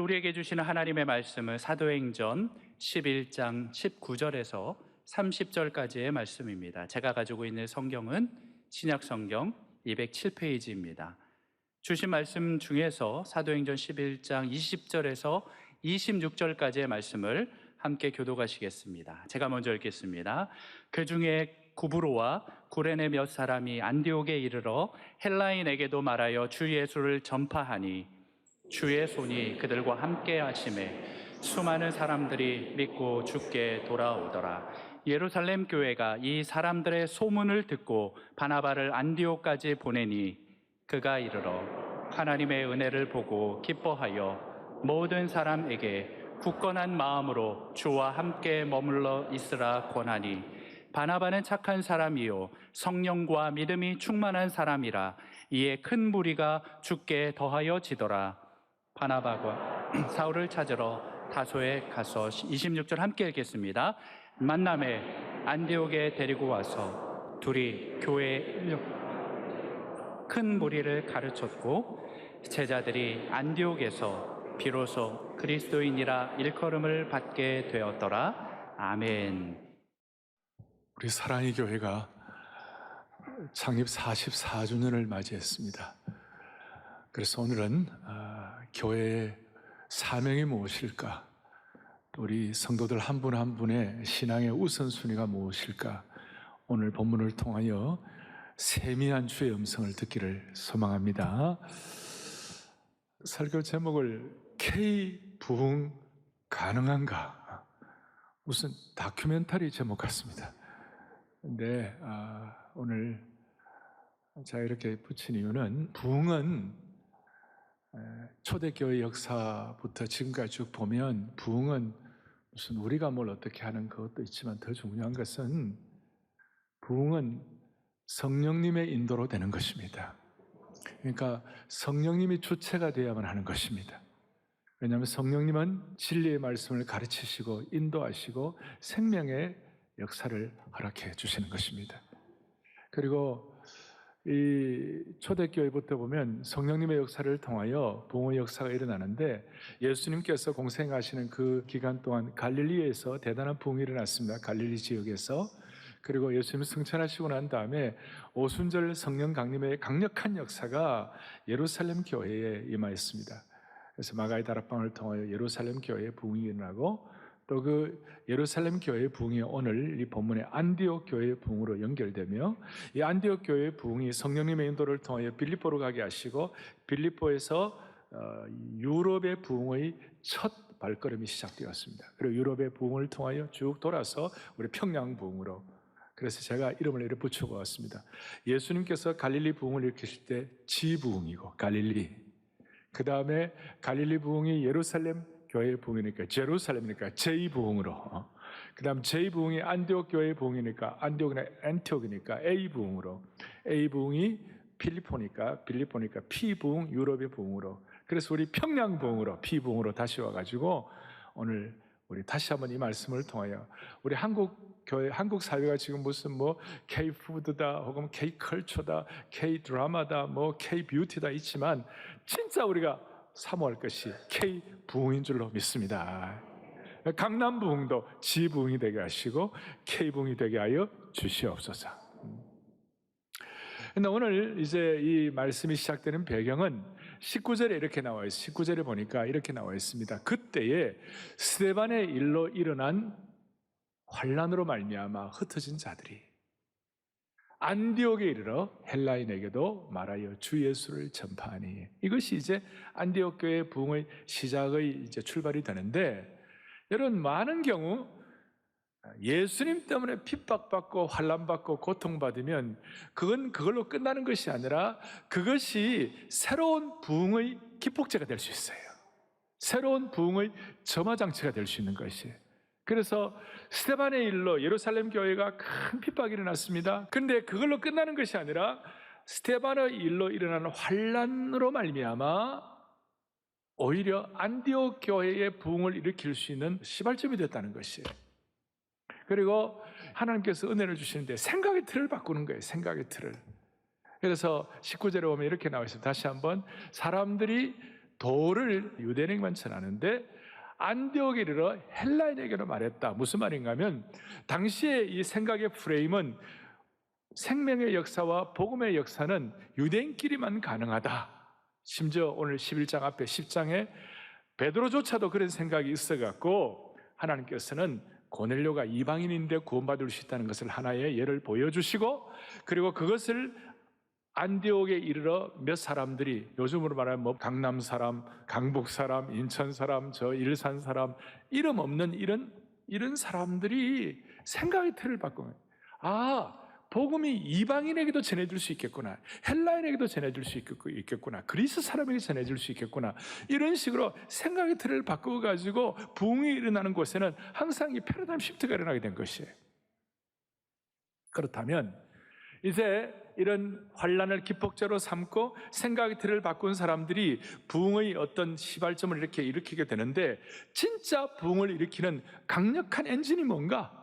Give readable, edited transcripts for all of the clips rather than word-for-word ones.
우리에게 주시는 하나님의 말씀은 사도행전 11장 19절에서 30절까지의 말씀입니다. 제가 가지고 있는 성경은 신약성경 207페이지입니다. 주신 말씀 중에서 사도행전 11장 20절에서 26절까지의 말씀을 함께 교독하시겠습니다. 제가 먼저 읽겠습니다. 그 중에 구브로와 구레네 몇 사람이 안디옥에 이르러 헬라인에게도 말하여 주 예수를 전파하니 주의 손이 그들과 함께 하심에 수많은 사람들이 믿고 주께 돌아오더라. 예루살렘 교회가 이 사람들의 소문을 듣고 바나바를 안디옥까지 보내니 그가 이르러 하나님의 은혜를 보고 기뻐하여 모든 사람에게 굳건한 마음으로 주와 함께 머물러 있으라 권하니 바나바는 착한 사람이요 성령과 믿음이 충만한 사람이라. 이에 큰 무리가 주께 더하여 지더라. 바나바가 사울을 찾으러 다소에 가서 26절 함께 읽겠습니다. 만남에 안디옥에 데리고 와서 둘이 교회에 큰 무리를 가르쳤고 제자들이 안디옥에서 비로소 그리스도인이라 일컬음을 받게 되었더라. 아멘. 우리 사랑의 교회가 창립 44주년을 맞이했습니다. 그래서 오늘은 교회의 사명이 무엇일까? 우리 성도들 한 분 한 분의 신앙의 우선순위가 무엇일까? 오늘 본문을 통하여 세미한 주의 음성을 듣기를 소망합니다. 설교 제목을 K-부흥 가능한가? 무슨 다큐멘터리 제목 같습니다. 근데 오늘 제가 이렇게 붙인 이유는 부흥은 초대교회 역사부터 지금까지 쭉 보면 부흥은 무슨 우리가 뭘 어떻게 하는 그것도 있지만 더 중요한 것은 부흥은 성령님의 인도로 되는 것입니다. 그러니까 성령님이 주체가 되어야만 하는 것입니다. 왜냐하면 성령님은 진리의 말씀을 가르치시고 인도하시고 생명의 역사를 허락해 주시는 것입니다. 그리고 이 초대교회부터 보면 성령님의 역사를 통하여 부흥의 역사가 일어나는데 예수님께서 공생하시는 그 기간 동안 갈릴리에서 대단한 부흥이 일어났습니다. 갈릴리 지역에서. 그리고 예수님 승천하시고 난 다음에 오순절 성령 강림의 강력한 역사가 예루살렘 교회에 임하였습니다. 그래서 마가의 다락방을 통하여 예루살렘 교회의 부흥이 일어나고 또 그 예루살렘 교회의 부흥이 오늘 이 본문의 안디옥 교회의 부흥으로 연결되며 이 안디옥 교회의 부흥이 성령님의 인도를 통하여 빌립보로 가게 하시고 빌립보에서 유럽의 부흥의 첫 발걸음이 시작되었습니다. 그리고 유럽의 부흥을 통하여 쭉 돌아서 우리 평양 부흥으로. 그래서 제가 이름을 이렇게 붙여고 왔습니다. 예수님께서 갈릴리 부흥을 일으키실 때 지부흥이고 갈릴리, 그 다음에 갈릴리 부흥이 예루살렘 교회의 부흥이니까 제루살렘이니까 제2부흥으로, 그 다음 제2부흥이 안디옥 교회의 부흥이니까 안디옥이나 안티옥이니까 A부흥으로, A부흥이 빌리포니까 P부흥, 유럽의 부흥으로. 그래서 우리 평양 부흥으로, P부흥으로 다시 와가지고 오늘 우리 다시 한번 이 말씀을 통하여 우리 한국 교회, 한국 사회가 지금 무슨 뭐 K-푸드다 혹은 K-컬처다, K-드라마다, 뭐 K-뷰티다 있지만 진짜 우리가 사모할 것이 K-부흥인 줄로 믿습니다. 강남 부흥도 지부흥이 되게 하시고 K-부흥이 되게 하여 주시옵소서. 근데 오늘 이제 이 말씀이 시작되는 배경은 19절에 이렇게 나와 있어요. 19절에 보니까 이렇게 나와 있습니다. 그때에 스데반의 일로 일어난 환난으로 말미암아 흩어진 자들이 안디옥에 이르러 헬라인에게도 말하여 주 예수를 전파하니. 이것이 이제 안디옥 교회의 부흥의 시작의 이제 출발이 되는데, 여러분 많은 경우 예수님 때문에 핍박받고 환난받고 고통받으면 그건 그걸로 끝나는 것이 아니라 그것이 새로운 부흥의 기폭제가 될 수 있어요. 새로운 부흥의 점화장치가 될 수 있는 것이에요. 그래서 스데반의 일로 예루살렘 교회가 큰 핍박이 일어났습니다. 그런데 그걸로 끝나는 것이 아니라 스데반의 일로 일어나는 환난으로 말미암아 오히려 안디옥 교회의 부흥을 일으킬 수 있는 시발점이 됐다는 것이에요. 그리고 하나님께서 은혜를 주시는데 생각의 틀을 바꾸는 거예요. 생각의 틀을. 그래서 19절에 보면 이렇게 나와 있어요. 다시 한번 사람들이 도를 유대인에게만 전하는데 안디옥에 이르러 헬라인에게로 말했다. 무슨 말인가 하면 당시에 이 생각의 프레임은 생명의 역사와 복음의 역사는 유대인끼리만 가능하다. 심지어 오늘 11장 앞에 10장에 베드로조차도 그런 생각이 있어갖고 하나님께서는 고넬료가 이방인인데 구원받을 수 있다는 것을 하나의 예를 보여주시고, 그리고 그것을 안디옥에 이르러 몇 사람들이, 요즘으로 말하면 뭐 강남 사람, 강북 사람, 인천 사람, 저 일산 사람, 이름 없는 이런 사람들이 생각의 틀을 바꾼 거예요. 아, 복음이 이방인에게도 전해질 수 있겠구나, 헬라인에게도 전해질 수 있겠구나, 그리스 사람에게 전해질 수 있겠구나, 이런 식으로 생각의 틀을 바꾸어가지고 부흥이 일어나는 곳에는 항상 이 패러다임 시프트가 일어나게 된 것이에요. 그렇다면 이제 이런 환란을 기폭제로 삼고 생각의 틀을 바꾼 사람들이 부흥의 어떤 시발점을 이렇게 일으키게 되는데, 진짜 부흥을 일으키는 강력한 엔진이 뭔가?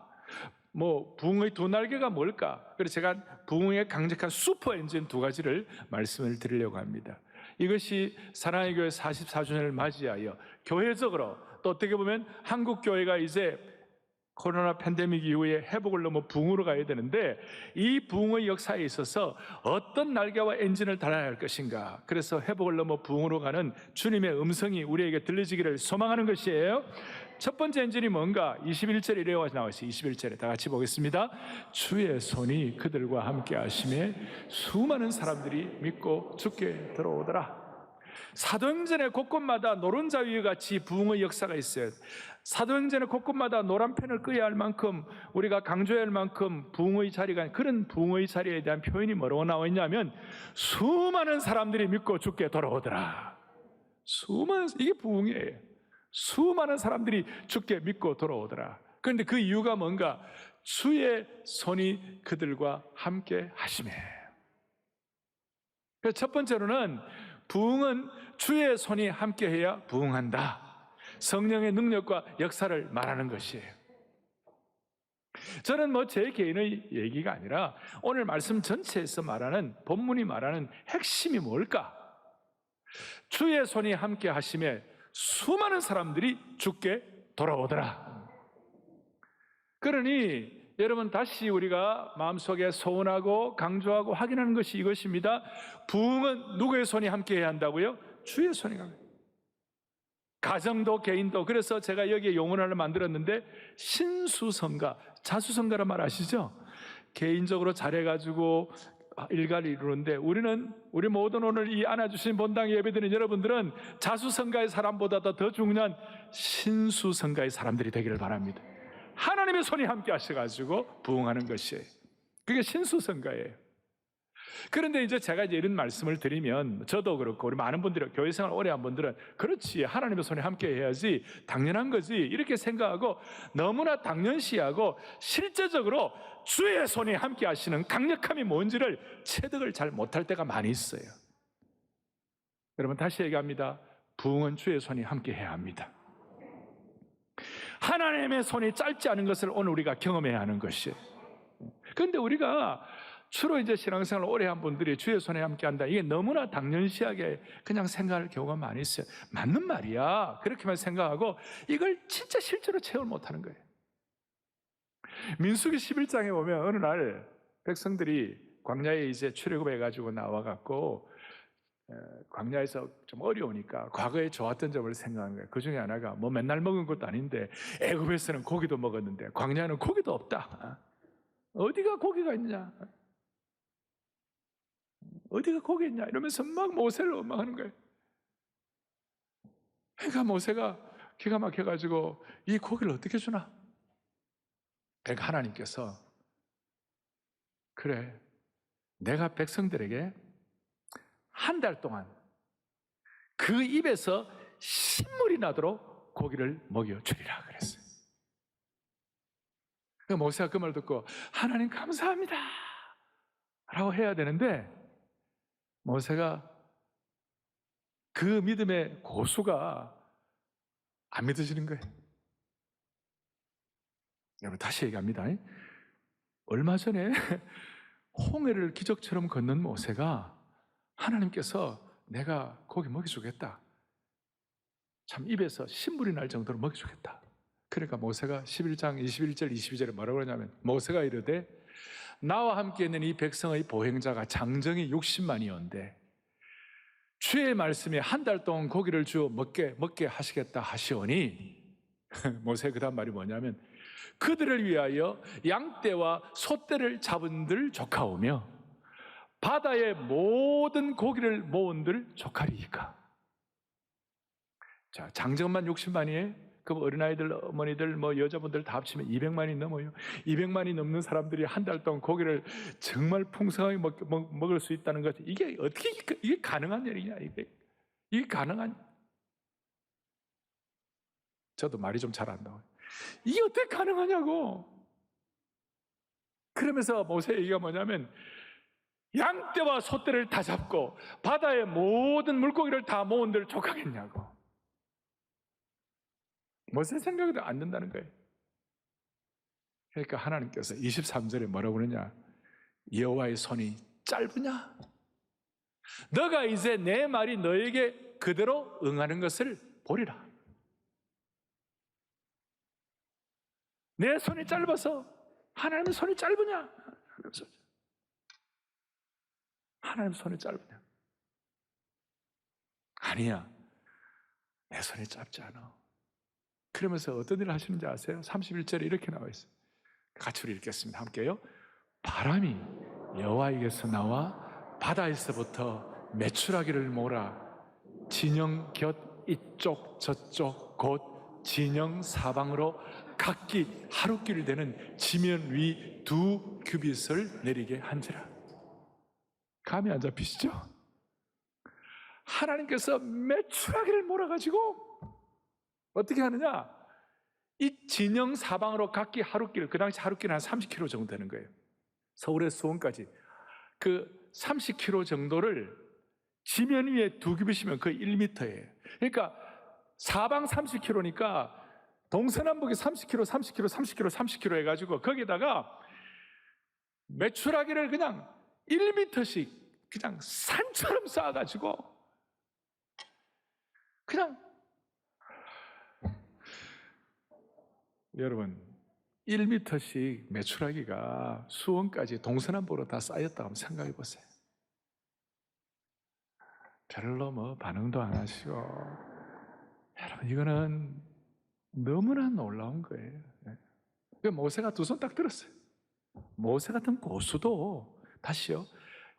뭐 부흥의 두 날개가 뭘까? 그래서 제가 부흥의 강력한 슈퍼 엔진 두 가지를 말씀을 드리려고 합니다. 이것이 사랑의 교회 44주년을 맞이하여 교회적으로, 또 어떻게 보면 한국 교회가 이제 코로나 팬데믹 이후에 회복을 넘어 부흥으로 가야 되는데, 이 부흥의 역사에 있어서 어떤 날개와 엔진을 달아야 할 것인가? 그래서 회복을 넘어 부흥으로 가는 주님의 음성이 우리에게 들려지기를 소망하는 것이에요. 첫 번째 엔진이 뭔가? 21절에 이래와 나와있어요. 21절에 다 같이 보겠습니다. 주의 손이 그들과 함께 하심에 수많은 사람들이 믿고 주께 들어오더라. 사도행전의 곳곳마다 노른자 위에 같이 부흥의 역사가 있어요. 사도행전의 곳곳마다 노란 펜을 끄야 할 만큼, 우리가 강조해야 할 만큼 부흥의 자리가, 그런 부흥의 자리에 대한 표현이 뭐라고 나와 있냐면 수많은 사람들이 믿고 주께 돌아오더라. 이게 부흥이에요. 수많은 사람들이 주께 믿고 돌아오더라. 그런데 그 이유가 뭔가? 주의 손이 그들과 함께 하심에. 그래서 첫 번째로는 부흥은 주의 손이 함께해야 부흥한다. 성령의 능력과 역사를 말하는 것이에요. 저는 뭐 제 개인의 얘기가 아니라 오늘 말씀 전체에서 말하는, 본문이 말하는 핵심이 뭘까? 주의 손이 함께 하심에 수많은 사람들이 주께 돌아오더라. 그러니 여러분, 다시 우리가 마음속에 소원하고 강조하고 확인하는 것이 이것입니다. 부흥은 누구의 손이 함께해야 한다고요? 주의 손이 함께. 가정도 개인도. 그래서 제가 여기에 용언을 만들었는데, 신수성가, 자수성가란 말 아시죠? 개인적으로 잘해가지고 일가를 이루는데, 우리 모든 오늘 이 안아주신 본당 예배드리는 여러분들은 자수성가의 사람보다도 더 중요한 신수성가의 사람들이 되기를 바랍니다. 하나님의 손이 함께 하셔가지고 부흥하는 것이에요. 그게 신수성가예요. 그런데 이제 제가 이런 말씀을 드리면, 저도 그렇고 우리 많은 분들이, 교회 생활 오래 한 분들은 그렇지, 하나님의 손이 함께 해야지, 당연한 거지, 이렇게 생각하고 너무나 당연시하고 실제적으로 주의 손이 함께 하시는 강력함이 뭔지를 체득을 잘 못할 때가 많이 있어요. 여러분, 다시 얘기합니다. 부흥은 주의 손이 함께 해야 합니다. 하나님의 손이 짧지 않은 것을 오늘 우리가 경험해야 하는 것이에요. 그런데 우리가 주로 이제 신앙생활을 오래 한 분들이 주의 손에 함께 한다, 이게 너무나 당연시하게 그냥 생각할 경우가 많이 있어요. 맞는 말이야, 그렇게만 생각하고 이걸 진짜 실제로 체험을 못하는 거예요. 민수기 11장에 보면 어느 날 백성들이 광야에 이제 출애굽해가지고 나와갖고 광야에서 좀 어려우니까 과거에 좋았던 점을 생각하는 거예요. 그 중에 하나가 뭐 맨날 먹은 것도 아닌데, 애굽에서는 고기도 먹었는데 광야는 고기도 없다. 어디가 고기가 있냐? 어디가 고기 있냐? 이러면서 막 모세를 원망하는 거예요. 그러니까 모세가 기가 막혀가지고 이 고기를 어떻게 주나? 그러니까 하나님께서, 그래, 내가 백성들에게 한 달 동안 그 입에서 신물이 나도록 고기를 먹여주리라 그랬어요. 모세가 그 말 듣고 하나님 감사합니다 라고 해야 되는데, 모세가 그 믿음의 고수가 안 믿어지는 거예요. 여러분, 다시 얘기합니다. 얼마 전에 홍해를 기적처럼 걷는 모세가 하나님께서 내가 고기 먹여주겠다, 참 입에서 신물이 날 정도로 먹여주겠다. 그러니까 모세가 11장 21절 22절에 뭐라고 그러냐면 모세가 이르되 나와 함께 있는 이 백성의 보행자가 장정이 60만이었는데 주의 말씀에 한 달 동안 고기를 주어 먹게 하시겠다 하시오니 모세 그 다음 말이 뭐냐면 그들을 위하여 양떼와 소떼를 잡은들 조카오며 바다의 모든 고기를 모은들 조카리이까. 자, 장정만 60만이에요. 그럼 어린아이들, 어머니들, 여자분들 다 합치면 200만이 넘어요. 200만이 넘는 사람들이 한 달 동안 고기를 정말 풍성하게 먹을 수 있다는 것. 이게 어떻게, 이게 가능한 일이냐, 이게 가능한. 저도 말이 좀 잘 안 나와요. 이게 어떻게 가능하냐고. 그러면서 모세 얘기가 뭐냐면, 양떼와 소떼를 다 잡고, 바다의 모든 물고기를 다 모은들 족하겠냐고. 모세 생각도 안 된다는 거예요. 그러니까 하나님께서 23절에 뭐라고 그러냐? 여호와의 손이 짧으냐? 너가 이제 내 말이 너에게 그대로 응하는 것을 보리라. 내 손이 짧아서 하나님의 손이 짧으냐? 하나님의 손이 짧으냐? 아니야. 내 손이 짧지 않아. 그러면서 어떤 일을 하시는지 아세요? 31절에 이렇게 나와 있어요. 같이 우리 읽겠습니다. 함께요. 바람이 여호와에게서 나와 바다에서부터 메추라기를 몰아 진영 곁 이쪽 저쪽 곧 진영 사방으로 각기 하루길 되는 지면 위 2규빗을 내리게 한지라. 감이 안 잡히시죠? 하나님께서 메추라기를 몰아가지고 어떻게 하느냐? 이 진영 사방으로 각기 하루길, 그 당시 하루길은 한 30km 정도 되는 거예요. 서울에서 수원까지 그 30km 정도를 지면 위에 2규빗이면 거의 1m예요. 그러니까 사방 30km니까 동서남북이 30km, 30km, 30km, 30km 해가지고 거기다가 메추라기를 그냥 1m씩 그냥 산처럼 쌓아가지고 그냥 여러분 1m씩 메추라기가 수원까지 동서남북으로 다 쌓였다고 한번 생각해 보세요. 별로 반응도 안 하시고 여러분 이거는 너무나 놀라운 거예요. 모세가 두 손 딱 들었어요. 모세 같은 고수도 다시요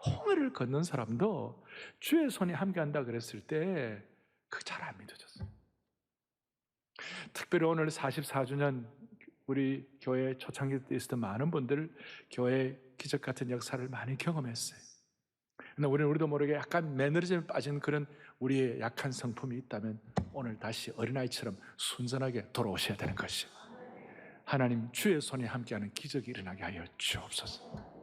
홍해를 걷는 사람도 주의 손이 함께한다 그랬을 때 그 잘 안 믿어졌어요. 특별히 오늘 44주년 우리 교회 초창기 때 있었던 많은 분들 교회 기적 같은 역사를 많이 경험했어요. 근데 우리도 모르게 약간 매너리즘에 빠진 그런 우리의 약한 성품이 있다면 오늘 다시 어린아이처럼 순전하게 돌아오셔야 되는 것이에요. 하나님 주의 손이 함께하는 기적이 일어나게 하여 주옵소서.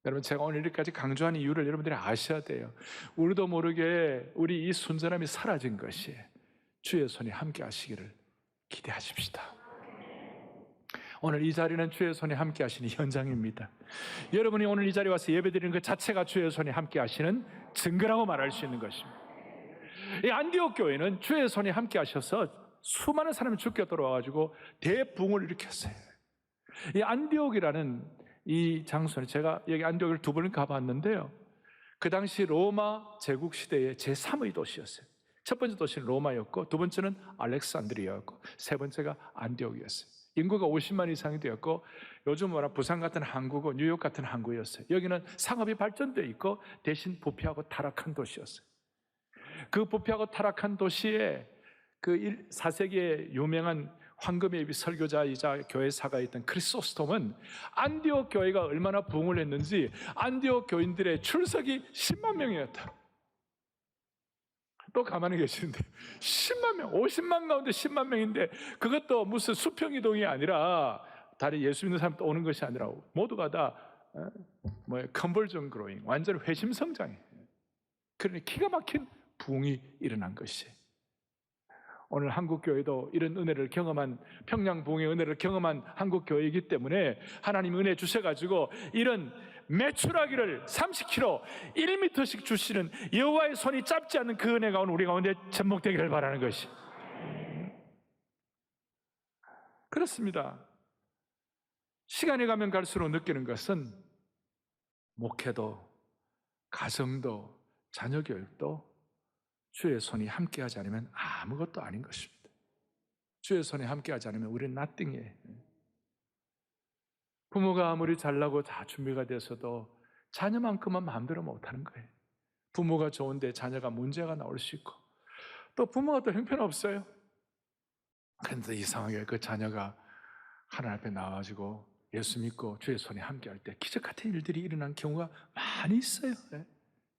여러분 제가 오늘 이렇게까지 강조한 이유를 여러분들이 아셔야 돼요. 우리도 모르게 우리 이 순전함이 사라진 것이 주의 손이 함께 하시기를 기대하십시다. 오늘 이 자리는 주의 손이 함께 하시는 현장입니다. 여러분이 오늘 이 자리에 와서 예배드리는 것 자체가 주의 손이 함께 하시는 증거라고 말할 수 있는 것입니다. 이 안디옥 교회는 주의 손이 함께 하셔서 수많은 사람이 죽게 돌아와가지고 대붕을 일으켰어요. 이 안디옥이라는 이 장소는 제가 여기 안디옥을 2번을 가봤는데요. 그 당시 로마 제국 시대의 제3의 도시였어요. 첫 번째 도시는 로마였고 두 번째는 알렉산드리아였고 세 번째가 안디옥이었어요. 인구가 50만 이상이 되었고 요즘 부산 같은 항구고 뉴욕 같은 항구였어요. 여기는 상업이 발전되어 있고 대신 부패하고 타락한 도시였어요. 그 부패하고 타락한 도시에 그 4세기에 유명한 황금의 입이 설교자이자 교회사가 있던 크리소스톰은 안디옥 교회가 얼마나 부흥을 했는지 안디옥 교인들의 출석이 10만 명이었다. 또 가만히 계시는데 10만 명, 50만 가운데 10만 명인데 그것도 무슨 수평이동이 아니라 다리 예수 믿는 사람 또 오는 것이 아니라 모두가 다 컨버전 그로잉, 완전 회심 성장이에요. 그러니 기가 막힌 부흥이 일어난 것이 오늘 한국교회도 이런 은혜를 경험한 평양 부흥의 은혜를 경험한 한국교회이기 때문에 하나님 은혜 주셔가지고 이런 메추라기를 30kg, 1m씩 주시는 여호와의 손이 짧지 않는 그 은혜가 오늘 우리 가운데 접목되기를 바라는 것이. 그렇습니다. 시간이 가면 갈수록 느끼는 것은 목회도, 가정도, 자녀 교육도 주의 손이 함께하지 않으면 아무것도 아닌 것입니다. 주의 손이 함께하지 않으면 우리는 nothing이에요. 부모가 아무리 잘나고 다 준비가 돼서도 자녀만큼은 마음대로 못하는 거예요. 부모가 좋은데 자녀가 문제가 나올 수 있고, 또 부모가 또 형편없어요. 그런데 이상하게 그 자녀가 하나님 앞에 나와가지고 예수 믿고 주의 손이 함께할 때 기적 같은 일들이 일어난 경우가 많이 있어요.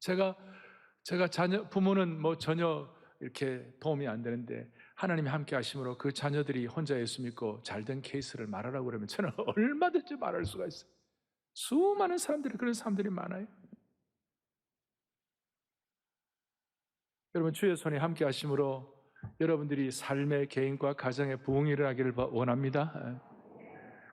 제가 부모는 뭐 전혀 이렇게 도움이 안 되는데 하나님이 함께 하심으로 그 자녀들이 혼자 예수 믿고 잘된 케이스를 말하라고 그러면 저는 얼마든지 말할 수가 있어요. 수많은 사람들이, 그런 사람들이 많아요. 여러분, 주의 손이 함께 하심으로 여러분들이 삶의, 개인과 가정의 부흥이 일어나기를 원합니다.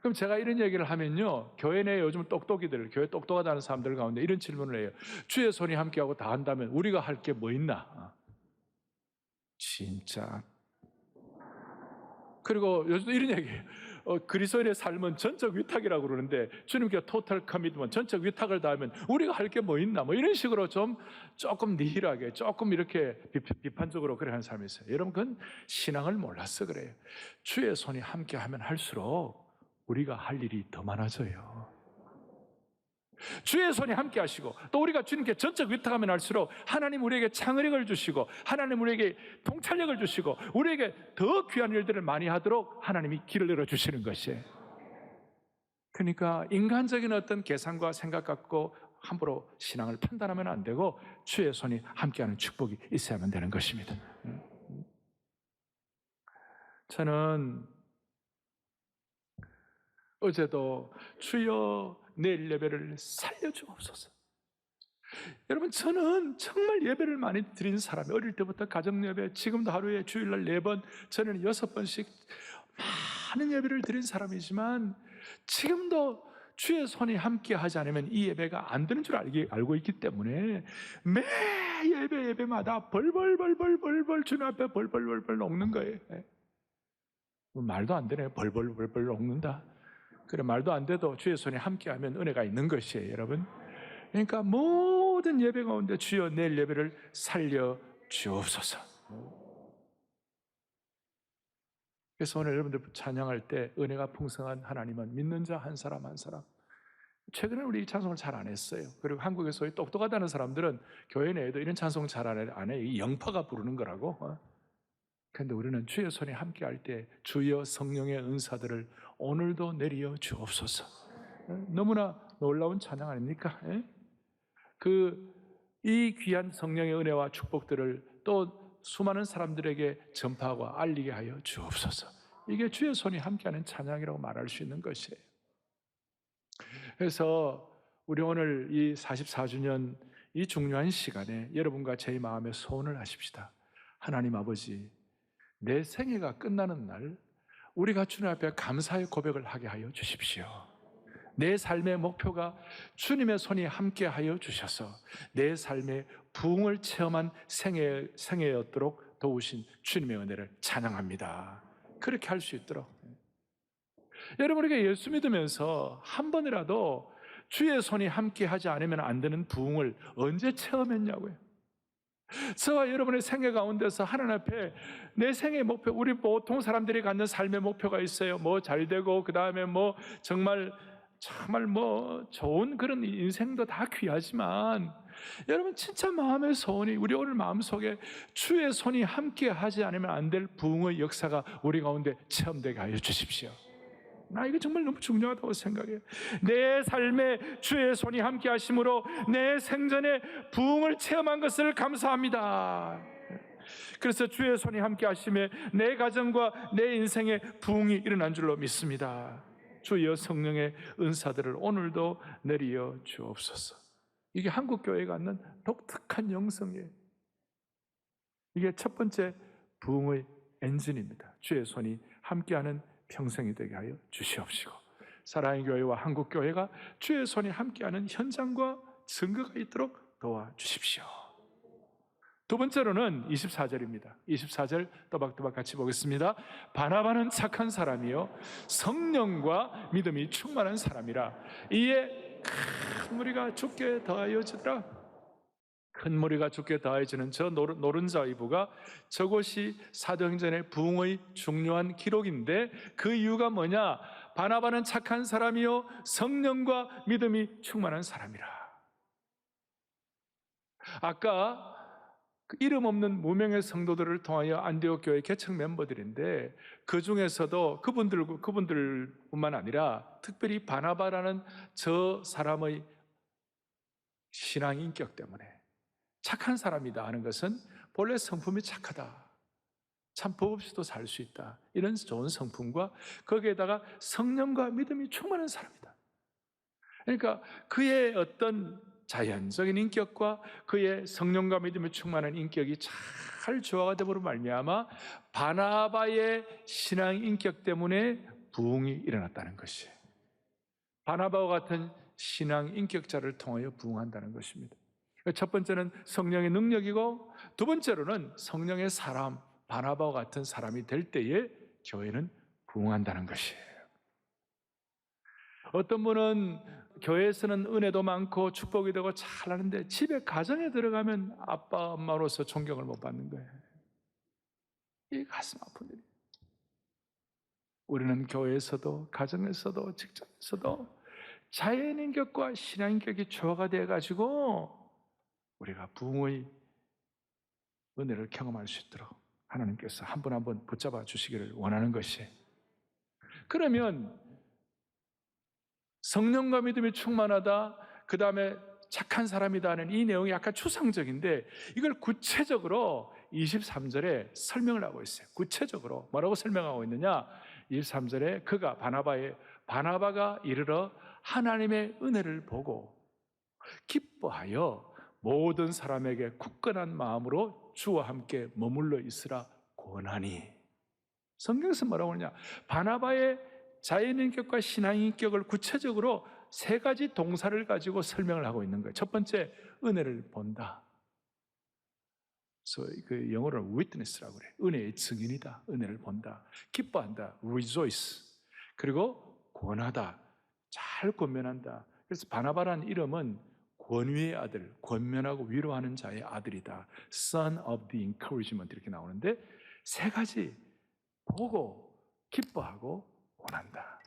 그럼 제가 이런 얘기를 하면요, 교회 내에 요즘 똑똑이들, 교회 똑똑하다는 사람들 가운데 이런 질문을 해요. 주의 손이 함께하고 다 한다면 우리가 할 게 뭐 있나? 진짜. 그리고 요즘 이런 얘기해요. 그리스도인의 삶은 전적 위탁이라고 그러는데 주님께 토탈 커밋먼트, 전적 위탁을 다하면 우리가 할 게 뭐 있나? 뭐 이런 식으로 조금 니힐하게, 조금 이렇게 비판적으로 그래 하는 사람이 있어요. 여러분, 그건 신앙을 몰라서 그래요. 주의 손이 함께 하면 할수록 우리가 할 일이 더 많아져요. 주의 손이 함께 하시고, 또 우리가 주님께 전적 위탁하면 할수록 하나님 우리에게 창의력을 주시고, 하나님 우리에게 통찰력을 주시고, 우리에게 더 귀한 일들을 많이 하도록 하나님이 길을 열어주시는 것이에요. 그러니까 인간적인 어떤 계산과 생각 갖고 함부로 신앙을 판단하면 안 되고 주의 손이 함께하는 축복이 있어야만 되는 것입니다. 저는 어제도 주여 내일 예배를 살려주옵소서. 여러분, 저는 정말 예배를 많이 드린 사람이, 어릴 때부터 가정 예배, 지금도 하루에 주일날 4번, 전에는 6번씩 많은 예배를 드린 사람이지만 지금도 주의 손이 함께 하지 않으면 이 예배가 안 되는 줄 알고 있기 때문에 매 예배마다 벌벌 주님 앞에 벌벌 녹는 거예요. 말도 안 되네. 벌벌 녹는다. 그래, 말도 안 돼도 주의 손이 함께하면 은혜가 있는 것이에요, 여러분. 그러니까 모든 예배 가운데 주여 내일 예배를 살려 주옵소서. 그래서 오늘 여러분들 찬양할 때 은혜가 풍성한 하나님은 믿는 자 한 사람 한 사람. 최근에 우리 찬송을 잘 안 했어요. 그리고 한국에서 똑똑하다는 사람들은 교회 내에도 이런 찬송 잘 안 해요. 이 영파가 부르는 거라고. 그런데 우리는 주의 손이 함께할 때 주여 성령의 은사들을 오늘도 내려 주옵소서. 너무나 놀라운 찬양 아닙니까? 이 귀한 성령의 은혜와 축복들을 또 수많은 사람들에게 전파하고 알리게 하여 주옵소서. 이게 주의 손이 함께하는 찬양이라고 말할 수 있는 것이에요. 그래서 우리 오늘 이 44주년 이 중요한 시간에 여러분과 제 마음에 소원을 하십시다. 하나님 아버지, 내 생애가 끝나는 날 우리가 주님 앞에 감사의 고백을 하게 하여 주십시오. 내 삶의 목표가 주님의 손이 함께하여 주셔서 내 삶의 부흥을 체험한 생애였도록 도우신 주님의 은혜를 찬양합니다. 그렇게 할 수 있도록. 여러분, 우리가 예수 믿으면서 한 번이라도 주의 손이 함께하지 않으면 안 되는 부흥을 언제 체험했냐고요. 저와 여러분의 생애 가운데서 하나님 앞에 내 생의 목표, 우리 보통 사람들이 갖는 삶의 목표가 있어요. 뭐 잘 되고, 그 다음에 뭐 정말 뭐 좋은 그런 인생도 다 귀하지만, 여러분 진짜 마음의 소원이, 우리 오늘 마음속에 주의 손이 함께 하지 않으면 안 될 부흥의 역사가 우리 가운데 체험되게 하여 주십시오. 나 이거 정말 너무 중요하다고 생각해요. 내 삶에 주의 손이 함께 하심으로 내 생전에 부흥을 체험한 것을 감사합니다. 그래서 주의 손이 함께 하심에 내 가정과 내 인생에 부흥이 일어난 줄로 믿습니다. 주여 성령의 은사들을 오늘도 내리어 주옵소서. 이게 한국교회가 갖는 독특한 영성이에요. 이게 첫 번째 부흥의 엔진입니다. 주의 손이 함께하는 평생이 되게 하여 주시옵시고, 사랑의 교회와 한국교회가 주의 손에 함께하는 현장과 증거가 있도록 도와주십시오. 두 번째로는 24절입니다. 24절 또박또박 같이 보겠습니다. 바나바는 착한 사람이요 성령과 믿음이 충만한 사람이라 이에 큰 무리가 죽게 더하여지더라. 큰 무리가 죽게 더해지는 저 노른자 위부가 저곳이 사도행전의 부흥의 중요한 기록인데 그 이유가 뭐냐? 바나바는 착한 사람이요 성령과 믿음이 충만한 사람이라. 아까 그 이름 없는 무명의 성도들을 통하여 안디옥 교회 개척 멤버들인데 그 중에서도 그분들뿐만 아니라 특별히 바나바라는 저 사람의 신앙 인격 때문에 착한 사람이다 하는 것은 본래 성품이 착하다, 참 법 없이도 살 수 있다, 이런 좋은 성품과 거기에다가 성령과 믿음이 충만한 사람이다. 그러니까 그의 어떤 자연적인 인격과 그의 성령과 믿음이 충만한 인격이 잘 조화가 되므로 말미암아 바나바의 신앙 인격 때문에 부흥이 일어났다는 것이, 바나바와 같은 신앙 인격자를 통하여 부흥한다는 것입니다. 첫 번째는 성령의 능력이고 두 번째로는 성령의 사람, 바나바와 같은 사람이 될 때에 교회는 부흥한다는 것이에요. 어떤 분은 교회에서는 은혜도 많고 축복이 되고 잘하는데 집에 가정에 들어가면 아빠 엄마로서 존경을 못 받는 거예요. 이 가슴 아픈 일이에요. 우리는 교회에서도 가정에서도 직장에서도 자연인격과 신앙인격이 조화가 되어가지고 우리가 부흥의 은혜를 경험할 수 있도록 하나님께서 한 분 한 분 붙잡아 주시기를 원하는 것이, 그러면 성령과 믿음이 충만하다, 그 다음에 착한 사람이다 하는 이 내용이 약간 추상적인데 이걸 구체적으로 23절에 설명을 하고 있어요. 구체적으로 뭐라고 설명하고 있느냐? 23절에 바나바가 이르러 하나님의 은혜를 보고 기뻐하여 모든 사람에게 굳건한 마음으로 주와 함께 머물러 있으라 권하니. 성경에서 뭐라고 하느냐? 바나바의 자연인격과 신앙인격을 구체적으로 세 가지 동사를 가지고 설명을 하고 있는 거예요. 첫 번째, 은혜를 본다. 그래서 그 영어로는 witness라고 그래요. 은혜의 증인이다. 은혜를 본다. 기뻐한다. rejoice. 그리고 권하다. 잘 권면한다. 그래서 바나바라는 이름은 권위의 아들, 권면하고 위로하는 자의 아들이다. Son of the encouragement 이렇게 나오는데 세 가지, 보고 기뻐하고 원한다.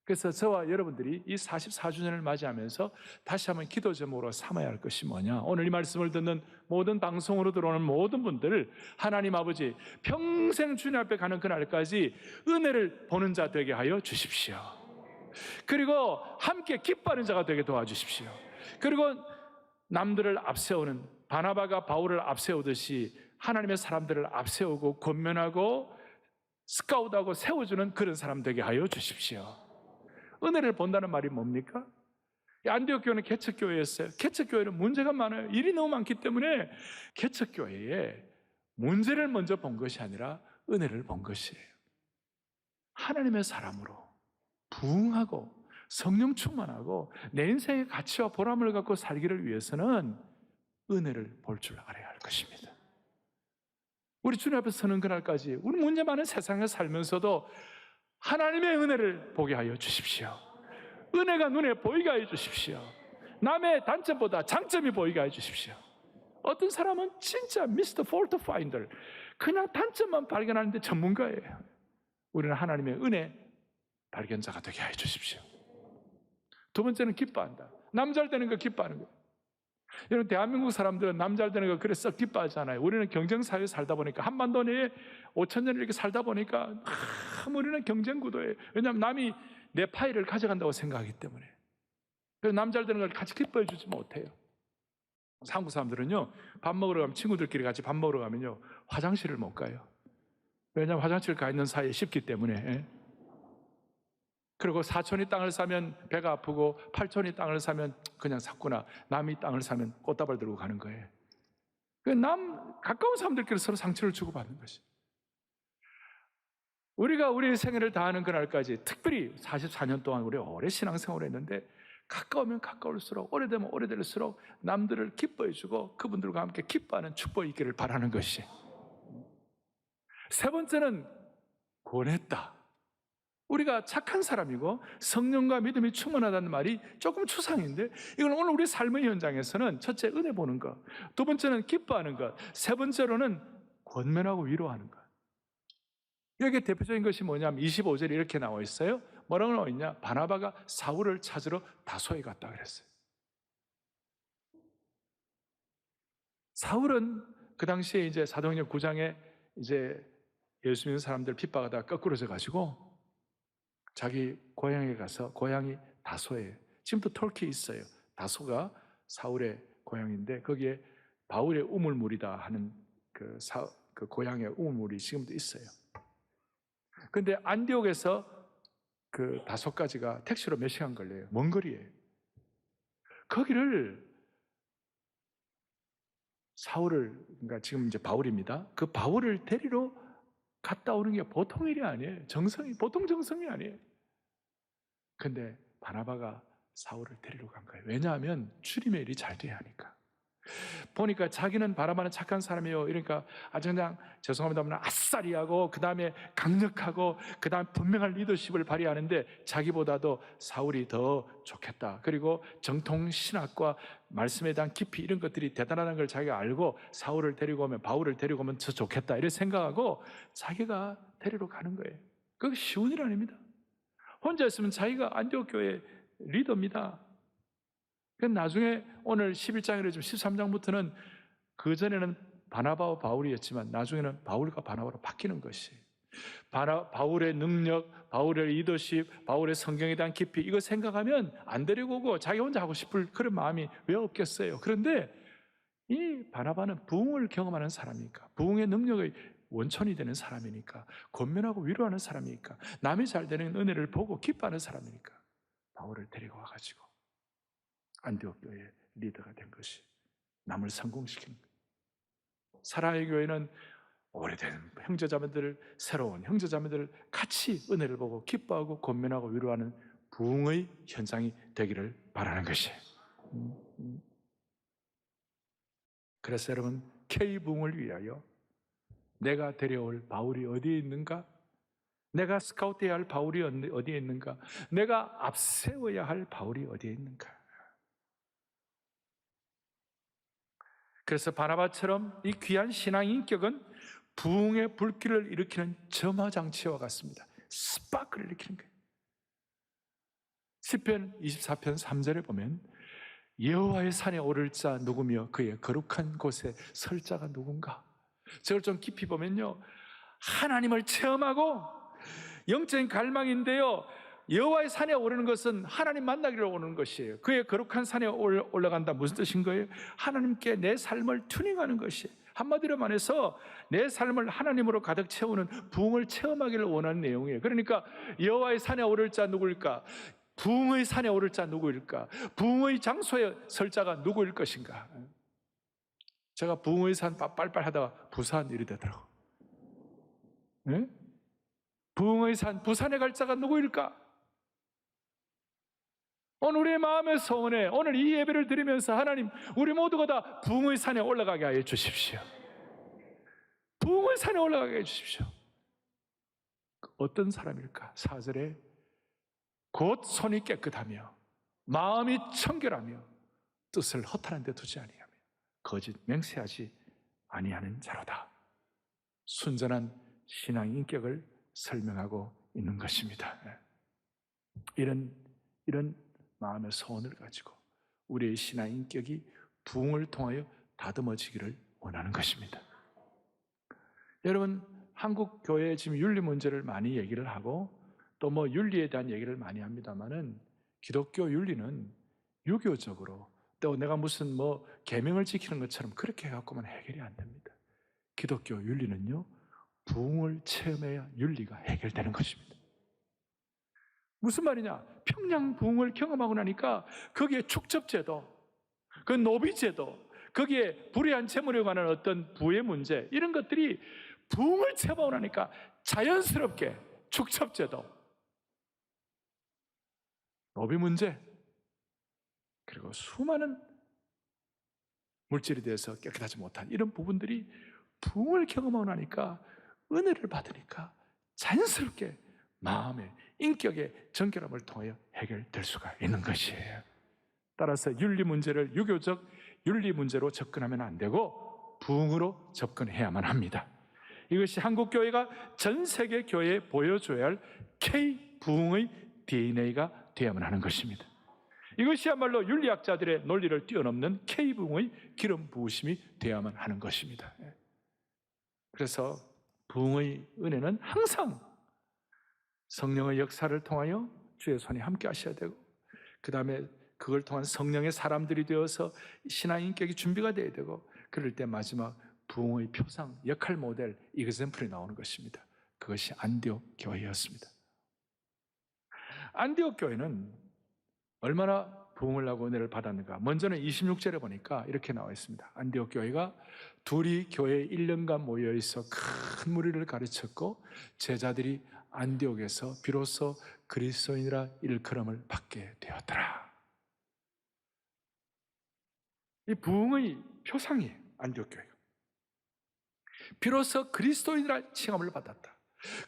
그래서 저와 여러분들이 이 44주년을 맞이하면서 다시 한번 기도 제목으로 삼아야 할 것이 뭐냐? 오늘 이 말씀을 듣는 모든 방송으로 들어오는 모든 분들을 하나님 아버지 평생 주님 앞에 가는 그날까지 은혜를 보는 자 되게 하여 주십시오. 그리고 함께 기뻐하는 자가 되게 도와주십시오. 그리고 남들을 앞세우는, 바나바가 바울을 앞세우듯이 하나님의 사람들을 앞세우고 권면하고 스카우트하고 세워주는 그런 사람 되게 하여 주십시오. 은혜를 본다는 말이 뭡니까? 안디옥 교회는 개척교회였어요. 개척교회는 문제가 많아요. 일이 너무 많기 때문에 개척교회에 문제를 먼저 본 것이 아니라 은혜를 본 것이에요. 하나님의 사람으로 부흥하고 성령 충만하고 내 인생의 가치와 보람을 갖고 살기를 위해서는 은혜를 볼 줄 알아야 할 것입니다. 우리 주님 앞에 서는 그날까지 우리 문제 많은 세상에 살면서도 하나님의 은혜를 보게 하여 주십시오. 은혜가 눈에 보이게 하여 주십시오. 남의 단점보다 장점이 보이게 하여 주십시오. 어떤 사람은 진짜 미스터 폴트 파인더, 그냥 단점만 발견하는데 전문가예요. 우리는 하나님의 은혜 발견자가 되게 하여 주십시오. 두 번째는 기뻐한다. 남 잘 되는 거 기뻐하는 거예요. 여러분, 대한민국 사람들은 남 잘 되는 거 그래 썩 기뻐하잖아요. 우리는 경쟁사회에 살다 보니까, 한반도 내에 5,000년을 이렇게 살다 보니까 우리는 경쟁 구도예요. 왜냐하면 남이 내 파일을 가져간다고 생각하기 때문에. 그래서 남 잘 되는 걸 같이 기뻐해 주지 못해요. 한국 사람들은요, 밥 먹으러 가면, 친구들끼리 같이 밥 먹으러 가면요, 화장실을 못 가요. 왜냐하면 화장실 가 있는 사이에 씹기 때문에. 그리고 사촌이 땅을 사면 배가 아프고 팔촌이 땅을 사면 그냥 샀구나, 남이 땅을 사면 꽃다발 들고 가는 거예요. 가까운 사람들끼리 서로 상처를 주고받는 것이. 우리가 우리 생애를 다하는 그날까지, 특별히 44년 동안 우리 오래 신앙생활을 했는데 가까우면 가까울수록, 오래되면 오래될수록 남들을 기뻐해주고 그분들과 함께 기뻐하는 축복이 있기를 바라는 것이. 세 번째는 권했다. 우리가 착한 사람이고 성령과 믿음이 충만하다는 말이 조금 추상인데, 이건 오늘 우리 삶의 현장에서는 첫째 은혜 보는 것, 두 번째는 기뻐하는 것, 세 번째로는 권면하고 위로하는 것. 여기에 대표적인 것이 뭐냐면 25절에 이렇게 나와 있어요. 뭐라고 나와 있냐? 바나바가 사울을 찾으러 다소에 갔다 그랬어요. 사울은 그 당시에 이제 사도행전 9장에 이제 예수 믿는 사람들 핍박하다가 거꾸로져 가지고 자기 고향에 가서, 고향이 다소예요. 지금도 터키에 있어요. 다소가 사울의 고향인데 거기에 바울의 우물물이다 하는 그 고향의 우물물이 지금도 있어요. 근데 안디옥에서 그 다소까지가 택시로 몇 시간 걸려요. 먼 거리예요. 거기를 사울을, 그러니까 지금 이제 바울입니다. 그 바울을 데리러 갔다 오는 게 보통 일이 아니에요. 보통 정성이 아니에요. 근데 바나바가 사울을 데리러 간 거예요. 왜냐하면 주님의 일이 잘 돼야 하니까. 보니까 자기는 바나바는 착한 사람이에요. 이러니까 아주 그냥 죄송합니다만 아싸리 하고, 그 다음에 강력하고, 그 다음 분명한 리더십을 발휘하는데 자기보다도 사울이 더 좋겠다. 그리고 정통 신학과 말씀에 대한 깊이, 이런 것들이 대단하다는 걸 자기가 알고 사울을 데리고 오면, 바울을 데리고 오면 더 좋겠다 이렇게 생각하고 자기가 데리러 가는 거예요. 그게 쉬운 일 아닙니다. 혼자 있으면 자기가 안디옥 교회 리더입니다. 나중에 오늘 11장이라 좀 13장부터는, 그전에는 바나바와 바울이었지만 나중에는 바울과 바나바로 바뀌는 것이, 바울의 능력, 바울의 리더십, 바울의 성경에 대한 깊이, 이거 생각하면 안 데리고 오고 자기 혼자 하고 싶을 그런 마음이 왜 없겠어요. 그런데 이 바나바는 부흥을 경험하는 사람이니까, 부흥의 능력의 원천이 되는 사람이니까, 권면하고 위로하는 사람이니까, 남이 잘 되는 은혜를 보고 기뻐하는 사람이니까 바울을 데리고 와가지고 안디옥 교회의 리더가 된 것이, 남을 성공시킨 거예요. 사랑의 교회는 오래된 형제자매들, 새로운 형제자매들 같이 은혜를 보고 기뻐하고 권면하고 위로하는 부흥의 현장이 되기를 바라는 것이에요. 그래서 여러분, K부흥을 위하여 내가 데려올 바울이 어디에 있는가? 내가 스카우트해야 할 바울이 어디에 있는가? 내가 앞세워야 할 바울이 어디에 있는가? 그래서 바나바처럼 이 귀한 신앙 인격은 부흥의 불길을 일으키는 점화장치와 같습니다. 스파크를 일으키는 거예요. 시편 24편 3절에 보면 여호와의 산에 오를 자 누구며 그의 거룩한 곳에 설 자가 누군가? 저걸 좀 깊이 보면요, 하나님을 체험하고 영적인 갈망인데요, 여호와의 산에 오르는 것은 하나님 만나기로 오는 것이에요. 그의 거룩한 산에 올라간다. 무슨 뜻인 거예요? 하나님께 내 삶을 튜닝하는 것이에요. 한마디로 말해서 내 삶을 하나님으로 가득 채우는 부흥을 체험하기를 원하는 내용이에요. 그러니까 여호와의 산에 오를 자 누구일까? 부흥의 산에 오를 자 누구일까? 부흥의 장소에 설 자가 누구일 것인가? 제가 부흥의 산 빨빨 하다가 부산 일이 되더라고. 네? 부흥의 산 부산에 갈 자가 누구일까? 오늘 우리의 마음의 소원에, 오늘 이 예배를 드리면서 하나님, 우리 모두가 다 부흥의 산에 올라가게 하여 주십시오. 부흥의 산에 올라가게 해 주십시오. 어떤 사람일까? 4절에 곧 손이 깨끗하며 마음이 청결하며 뜻을 허탄한 데 두지 아니하며 거짓 맹세하지 아니하는 자로다. 순전한 신앙 인격을 설명하고 있는 것입니다. 이런 마음의 소원을 가지고 우리의 신앙 인격이 부흥을 통하여 다듬어지기를 원하는 것입니다. 여러분, 한국 교회에 지금 윤리 문제를 많이 얘기를 하고 또 뭐 윤리에 대한 얘기를 많이 합니다만은, 기독교 윤리는 유교적으로 또 내가 무슨 뭐 계명을 지키는 것처럼 그렇게 해갖고만 해결이 안 됩니다. 기독교 윤리는요, 부흥을 체험해야 윤리가 해결되는 것입니다. 무슨 말이냐? 평양 부흥을 경험하고 나니까 거기에 축접제도, 그 노비제도, 거기에 불의한 재물에 관한 어떤 부의 문제, 이런 것들이 부흥을 체험하고 나니까 자연스럽게 축첩제도, 노비 문제, 그리고 수많은 물질에 대해서 깨끗하지 못한 이런 부분들이 부흥을 경험하고 나니까, 은혜를 받으니까 자연스럽게 마음의 인격의 정결함을 통하여 해결될 수가 있는 것이에요. 따라서 윤리 문제를 유교적 윤리 문제로 접근하면 안 되고 부흥으로 접근해야만 합니다. 이것이 한국교회가 전 세계 교회에 보여줘야 할 K-부흥의 DNA가 되어야만 하는 것입니다. 이것이야말로 윤리학자들의 논리를 뛰어넘는 K-부흥의 기름 부으심이 되어야만 하는 것입니다. 그래서 부흥의 은혜는 항상 성령의 역사를 통하여 주의 손이 함께 하셔야 되고, 그 다음에 그걸 통한 성령의 사람들이 되어서 신앙 인격이 준비가 되어야 되고, 그럴 때 마지막 부흥의 표상, 역할 모델, 이그샘플이 나오는 것입니다. 그것이 안디옥 교회였습니다. 안디옥 교회는 얼마나 부흥을 하고 은혜를 받았는가? 먼저는 26절에 보니까 이렇게 나와 있습니다. 안디옥 교회가 둘이 교회에 1년간 모여 있어 큰 무리를 가르쳤고, 제자들이 안디옥에서 비로소 그리스도인이라 일컬음을 받게 되었더라. 이 부흥의 표상이에요. 안디옥 교회가 비로소 그리스도인이라 칭함을 받았다.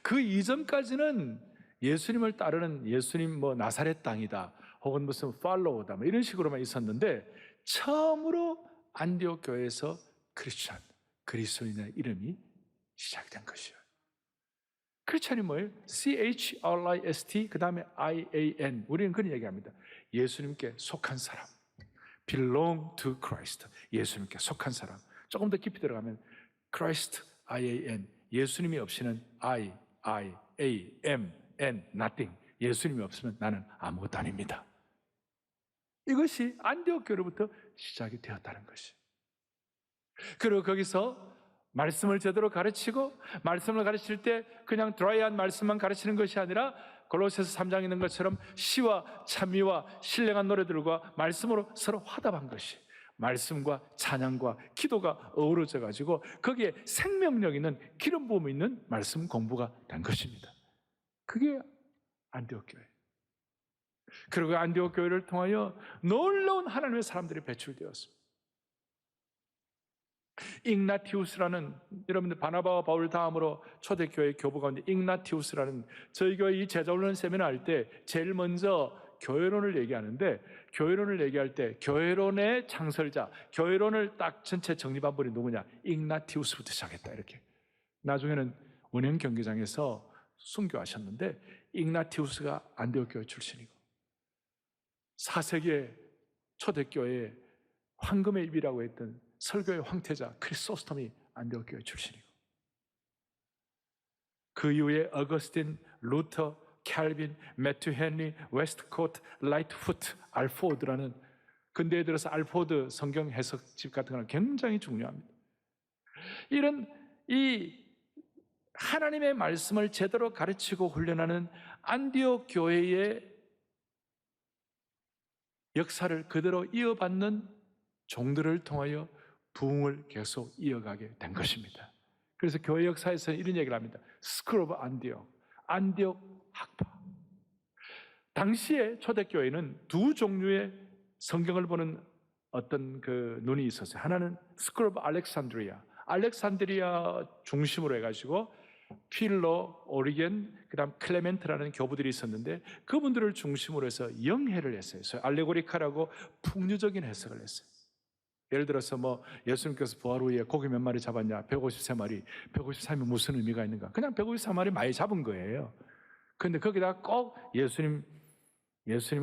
그 이전까지는 예수님을 따르는, 예수님 나사렛 땅이다, 혹은 무슨 팔로우다, 이런 식으로만 있었는데, 처음으로 안디옥 교회에서 크리스찬, 그리스도인의 이름이 시작된 것이에요. 크리스찬이 뭐예요? CHRIST, 그 다음에 IAN. 우리는 그런 얘기합니다. 예수님께 속한 사람, belong to Christ, 예수님께 속한 사람. 조금 더 깊이 들어가면 Christ, IAN, 예수님이 없이는 I, A, M, N, nothing. 예수님이 없으면 나는 아무것도 아닙니다. 이것이 안디옥 교회로부터 시작이 되었다는 것이. 그리고 거기서 말씀을 제대로 가르치고, 말씀을 가르칠 때 그냥 드라이한 말씀만 가르치는 것이 아니라 골로새서 3장에 있는 것처럼 시와 찬미와 신령한 노래들과 말씀으로 서로 화답한 것이, 말씀과 찬양과 기도가 어우러져 가지고 거기에 생명력 있는, 기름 부음이 있는 말씀 공부가 된 것입니다. 그게 안디옥 교회. 그리고 안디옥 교회를 통하여 놀라운 하나님의 사람들이 배출되었습니다. igna티우스라는, 여러분들 바나바와 바울 다음으로 초대교회 교부 가운데 igna티우스라는, 저희 교회 이 제자훈련 세미나 할 때 제일 먼저 교회론을 얘기하는데, 교회론을 얘기할 때 교회론의 창설자, 교회론을 딱 전체 정립한 분이 누구냐? igna티우스부터 시작했다, 이렇게. 나중에는 은행 경기장에서 순교하셨는데, igna티우스가 안디옥 교회 출신이고, 4세기의 초대교회의 황금의 입이라고 했던 설교의 황태자 크리소스톰이 안디옥 교회 출신이고, 그 이후에 어거스틴, 루터, 캘빈, 매튜 헨리, 웨스트코트, 라이트푸트, 알포드라는, 근대에 들어서 알포드 성경 해석집 같은 건 굉장히 중요합니다. 이런 이 하나님의 말씀을 제대로 가르치고 훈련하는 안디옥 교회의 역사를 그대로 이어받는 종들을 통하여 부흥을 계속 이어가게 된 것입니다. 그래서 교회 역사에서는 이런 얘기를 합니다. 스쿨 오브 안디옥, 안디옥 학파. 당시에 초대교회는 두 종류의 성경을 보는 어떤 그 눈이 있었어요. 하나는 스쿨 오브 알렉산드리아 중심으로 해가지고 필로, 오리겐, 그 다음 클레멘트라는 교부들이 있었는데, 그분들을 중심으로 해서 영해를 했어요. 알레고리카라고 풍류적인 해석을 했어요. 예를 들어서 예수님께서 부활 후에 고기 몇 마리 잡았냐? 153마리. 153이 무슨 의미가 있는가? 그냥 153마리 많이 잡은 거예요. 그런데 거기다가 꼭 예수님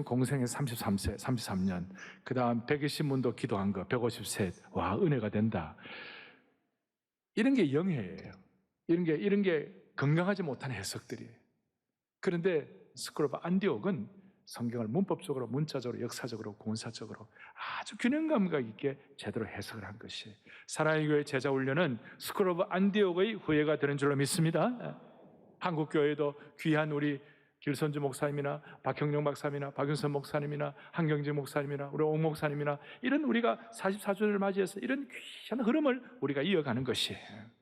공생의 33세, 33년, 그 다음 120문도 기도한 거 153, 와, 은혜가 된다. 이런 게 영해예요. 이런 게 건강하지 못한 해석들이에요. 그런데 스쿨 오브 안디옥은 성경을 문법적으로, 문자적으로, 역사적으로, 군사적으로 아주 균형 감각 있게 제대로 해석을 한 것이에요. 사랑의 교회 제자 훈련은 스쿨 오브 안디옥의 후예가 되는 줄로 믿습니다. 한국교회도 귀한 우리 길선주 목사님이나 박형룡 박사님이나 박윤선 목사님이나 한경재 목사님이나 우리 옥 목사님이나, 이런 우리가 44주년을 맞이해서 이런 귀한 흐름을 우리가 이어가는 것이에요.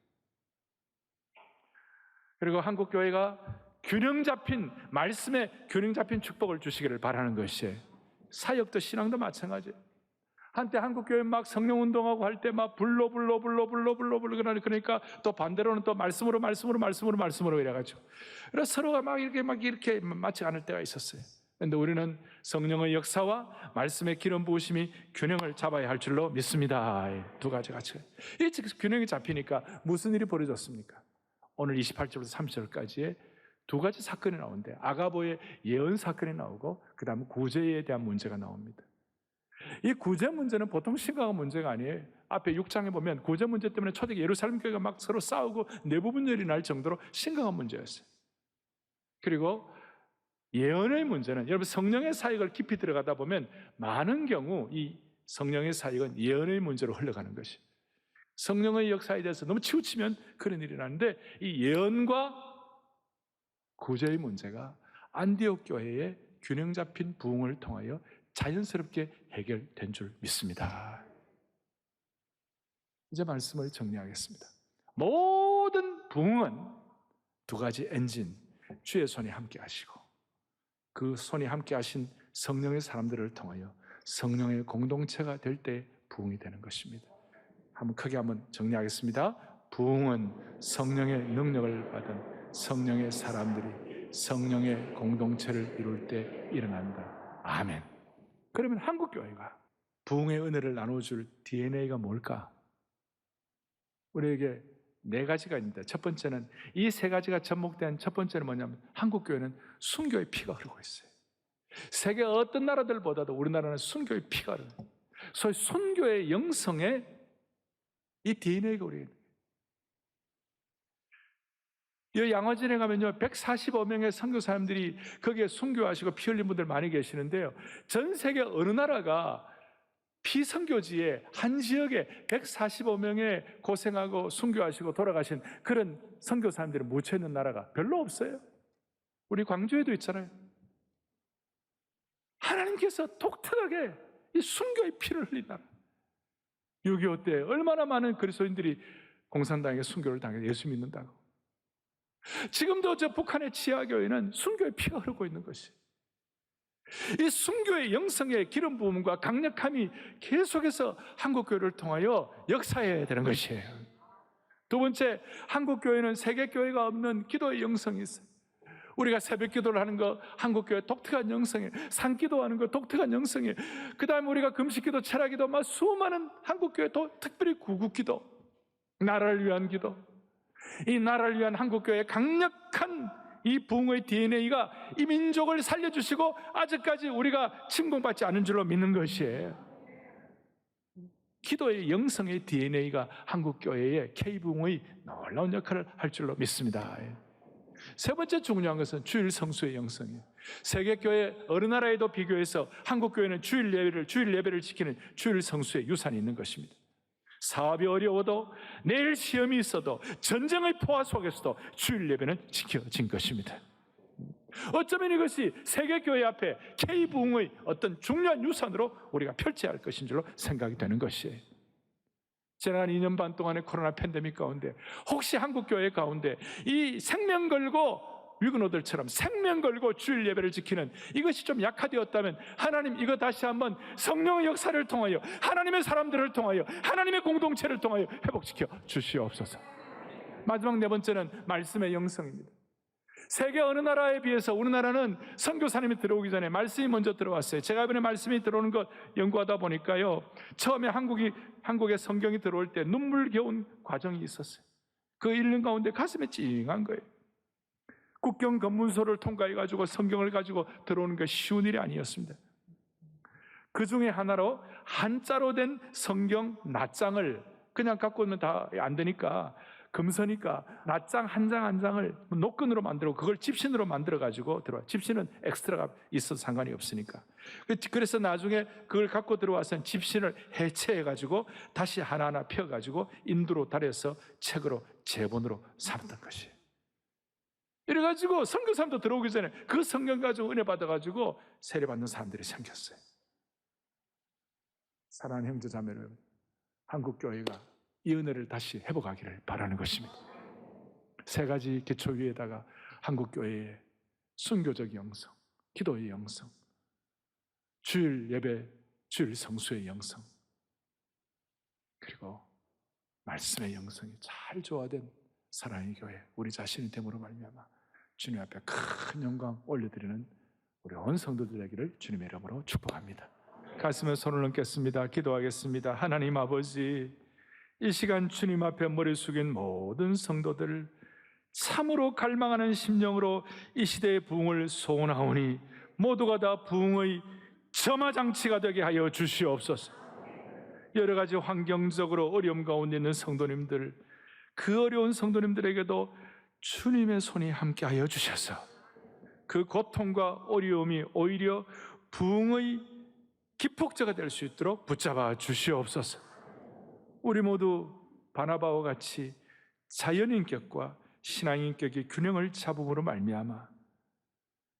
그리고 한국교회가 균형 잡힌 말씀에 균형 잡힌 축복을 주시기를 바라는 것이에요. 사역도 신앙도 마찬가지예요. 한때 한국교회 막 성령 운동하고 할 때 막 불러 그러니까 또 반대로는 또 말씀으로 이래가지고 그래서 서로가 막 이렇게 맞지 않을 때가 있었어요. 그런데 우리는 성령의 역사와 말씀의 기름 부으심이 균형을 잡아야 할 줄로 믿습니다. 두 가지 같이 이 균형이 잡히니까 무슨 일이 벌어졌습니까? 오늘 28절부터 30절까지의 두 가지 사건이 나오는데 아가보의 예언 사건이 나오고 그 다음에 구제에 대한 문제가 나옵니다. 이 구제 문제는 보통 심각한 문제가 아니에요. 앞에 6장에 보면 구제 문제 때문에 초대기 예루살렘 교회가 막 서로 싸우고 내부 분열이 날 정도로 심각한 문제였어요. 그리고 예언의 문제는 여러분 성령의 사역을 깊이 들어가다 보면 많은 경우 이 성령의 사역은 예언의 문제로 흘러가는 것이 성령의 역사에 대해서 너무 치우치면 그런 일이 나는데 이 예언과 구제의 문제가 안디옥 교회의 균형 잡힌 부흥을 통하여 자연스럽게 해결된 줄 믿습니다. 이제 말씀을 정리하겠습니다. 모든 부흥은 두 가지 엔진, 주의 손이 함께 하시고 그 손이 함께 하신 성령의 사람들을 통하여 성령의 공동체가 될 때 부흥이 되는 것입니다. 크게 한번 정리하겠습니다. 부흥은 성령의 능력을 받은 성령의 사람들이 성령의 공동체를 이룰 때 일어난다. 아멘. 그러면 한국교회가 부흥의 은혜를 나눠줄 DNA가 뭘까? 우리에게 네 가지가 있는데 첫 번째는 이 세 가지가 접목된 첫 번째는 뭐냐면 한국교회는 순교의 피가 흐르고 있어요. 세계 어떤 나라들보다도 우리나라는 순교의 피가 흐르고 소위 순교의 영성에 이 DNA가 우리에게 있는 거예요. 이 양화진에 가면요 145명의 선교사님들이 거기에 순교하시고 피 흘린 분들 많이 계시는데요. 전 세계 어느 나라가 피선교지에 한 지역에 145명의 고생하고 순교하시고 돌아가신 그런 선교사님들이 묻혀 있는 나라가 별로 없어요. 우리 광주에도 있잖아요. 하나님께서 독특하게 이 순교의 피를 흘린 나라. 6.25 때 얼마나 많은 그리스도인들이 공산당에게 순교를 당해서 예수 믿는다고. 지금도 저 북한의 치아교회는 순교의 피가 흐르고 있는 것이. 이 순교의 영성의 기름 부음과 강력함이 계속해서 한국교회를 통하여 역사해야 되는 것이에요. 두 번째, 한국교회는 세계교회가 없는 기도의 영성이 있어요. 우리가 새벽 기도를 하는 거 한국교회 독특한 영성이에요. 산기도하는 거 독특한 영성이에요. 그 다음에 우리가 금식기도, 철야기도, 막 수많은 한국교회 특별히 구국기도, 나라를 위한 기도, 이 나라를 위한 한국교회의 강력한 이 부흥의 DNA가 이 민족을 살려주시고 아직까지 우리가 침공받지 않은 줄로 믿는 것이에요. 기도의 영성의 DNA가 한국교회의 K부흥의 놀라운 역할을 할 줄로 믿습니다. 세 번째 중요한 것은 주일 성수의 영성이에요. 세계교회 어느 나라에도 비교해서 한국교회는 주일 예배를 지키는 주일 성수의 유산이 있는 것입니다. 사업이 어려워도 내일 시험이 있어도 전쟁의 포화 속에서도 주일 예배는 지켜진 것입니다. 어쩌면 이것이 세계교회 앞에 K부흥의 어떤 중요한 유산으로 우리가 펼쳐야 할 것인 줄로 생각이 되는 것이에요. 지난 2년 반 동안의 코로나 팬데믹 가운데 혹시 한국교회 가운데 이 생명 걸고 위그노들처럼 생명 걸고 주일 예배를 지키는 이것이 좀 약화되었다면 하나님 이거 다시 한번 성령의 역사를 통하여 하나님의 사람들을 통하여 하나님의 공동체를 통하여 회복시켜 주시옵소서. 마지막 네 번째는 말씀의 영성입니다. 세계 어느 나라에 비해서 우리나라는 선교사님이 들어오기 전에 말씀이 먼저 들어왔어요. 제가 이번에 말씀이 들어오는 것 연구하다 보니까요, 처음에 한국에 성경이 들어올 때 눈물겨운 과정이 있었어요. 그 1년 가운데 가슴에 찡한 거예요. 국경 검문소를 통과해가지고 성경을 가지고 들어오는 게 쉬운 일이 아니었습니다. 그 중에 하나로 한자로 된 성경 낱장을 그냥 갖고 오면 다 안 되니까 금서니까 낱장 한 장 한 장을 노끈으로 만들고 그걸 집신으로 만들어가지고 들어와. 집신은 엑스트라가 있어도 상관이 없으니까. 그래서 나중에 그걸 갖고 들어와서 집신을 해체해가지고 다시 하나하나 펴가지고 인두로 달여서 책으로 제본으로 삼았던 것이에요. 이래가지고 선교사람도 들어오기 전에 그 성경 가지고 은혜 받아가지고 세례받는 사람들이 생겼어요. 사랑하는 형제자매 여러분, 한국교회가 이 은혜를 다시 회복하기를 바라는 것입니다. 세 가지 기초 위에다가 한국교회의 순교적 영성, 기도의 영성, 주일 예배, 주일 성수의 영성, 그리고 말씀의 영성이 잘 조화된 사랑의 교회, 우리 자신이 됨으로 말미암아 주님 앞에 큰 영광 올려드리는 우리 온 성도들 되기를 주님의 이름으로 축복합니다. 가슴에 손을 얹겠습니다. 기도하겠습니다. 하나님 아버지, 이 시간 주님 앞에 머리 숙인 모든 성도들, 참으로 갈망하는 심령으로 이 시대의 부흥을 소원하오니 모두가 다 부흥의 점화장치가 되게 하여 주시옵소서. 여러 가지 환경적으로 어려움 가운데 있는 성도님들, 그 어려운 성도님들에게도 주님의 손이 함께하여 주셔서 그 고통과 어려움이 오히려 부흥의 기폭제가 될 수 있도록 붙잡아 주시옵소서. 우리 모두 바나바와 같이 자연인격과 신앙인격의 균형을 잡음으로 말미암아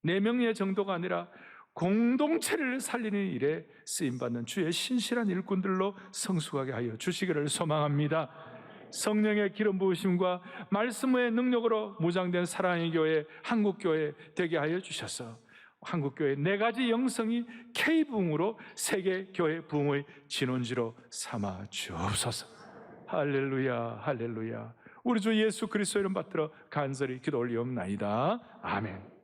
4명의 정도가 아니라 공동체를 살리는 일에 쓰임받는 주의 신실한 일꾼들로 성숙하게 하여 주시기를 소망합니다. 성령의 기름 부으심과 말씀의 능력으로 무장된 사랑의 교회, 한국교회 되게 하여 주셔서 한국교회 4가지 영성이 K부흥으로 세계교회 부흥의 진원지로 삼아 주옵소서. 할렐루야, 할렐루야. 우리 주 예수 그리스도 이름 받들어 간절히 기도 올리옵나이다. 아멘.